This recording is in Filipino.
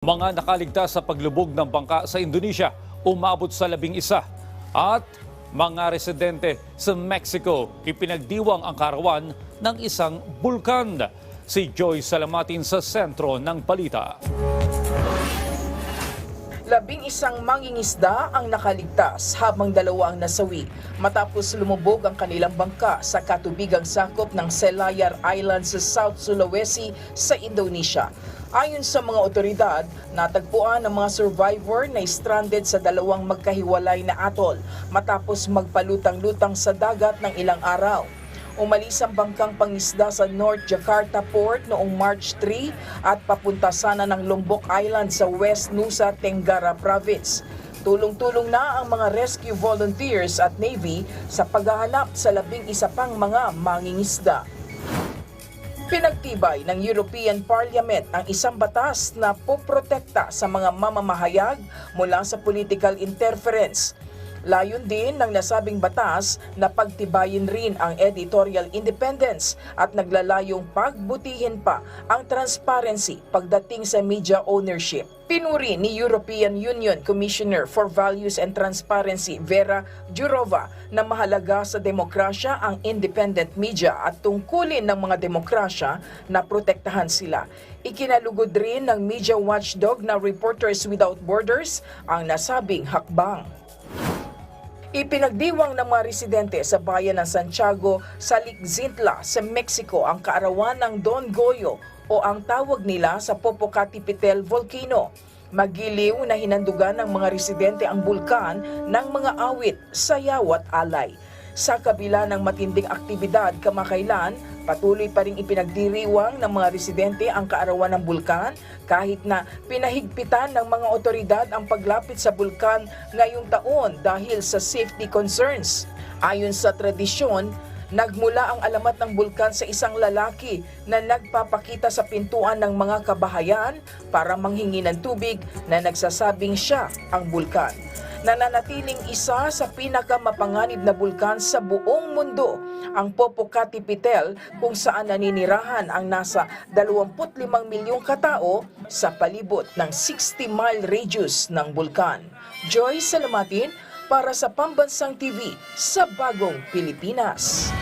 Mga nakaligtas sa paglubog ng bangka sa Indonesia umabot sa 11 at mga residente sa Mexico ipinagdiwang ang karawan ng isang bulkan. Si Joy Salamatin sa sentro ng balita. 11 mangingisda ang nakaligtas habang 2 ang nasawi matapos lumubog ang kanilang bangka sa katubigang sakop ng Selayar Island sa South Sulawesi sa Indonesia. Ayon sa mga otoridad, natagpuan ang mga survivor na stranded sa 2 magkahiwalay na atol matapos magpalutang-lutang sa dagat ng ilang araw. Umalis ang bangkang pangisda sa North Jakarta Port noong March 3 at papunta sana ng Lombok Island sa West Nusa Tenggara Province. Tulong-tulong na ang mga rescue volunteers at Navy sa paghahanap sa 11 pang mga mangingisda. Pinagtibay ng European Parliament ang isang batas na poprotekta sa mga mamamahayag mula sa political interference. Layon din ng nasabing batas na pagtibayin rin ang editorial independence at naglalayong pagbutihin pa ang transparency pagdating sa media ownership. Pinuri ni European Union Commissioner for Values and Transparency Vera Jourova na mahalaga sa demokrasya ang independent media at tungkulin ng mga demokrasya na protektahan sila. Ikinalugod rin ng media watchdog na Reporters Without Borders ang nasabing hakbang. Ipinagdiwang ng mga residente sa bayan ng Santiago sa Lixintla sa Mexico ang kaarawan ng Don Goyo o ang tawag nila sa Popocatépetl Volcano. Magiliw na hinandugan ng mga residente ang bulkan ng mga awit, sayaw at alay. Sa kabila ng matinding aktibidad kamakailan, patuloy pa rin ipinagdiriwang ng mga residente ang kaarawan ng bulkan kahit na pinahigpitan ng mga otoridad ang paglapit sa bulkan ngayong taon dahil sa safety concerns. Ayon sa tradisyon, nagmula ang alamat ng bulkan sa isang lalaki na nagpapakita sa pintuan ng mga kabahayan para manghingi ng tubig na nagsasabing siya ang bulkan. Nananatiling isa sa pinakamapanganib na bulkan sa buong mundo, ang Popocatépetl, kung saan naninirahan ang nasa 25 milyong katao sa palibot ng 60-mile radius ng bulkan. Joy Salamatin para sa Pambansang TV sa Bagong Pilipinas.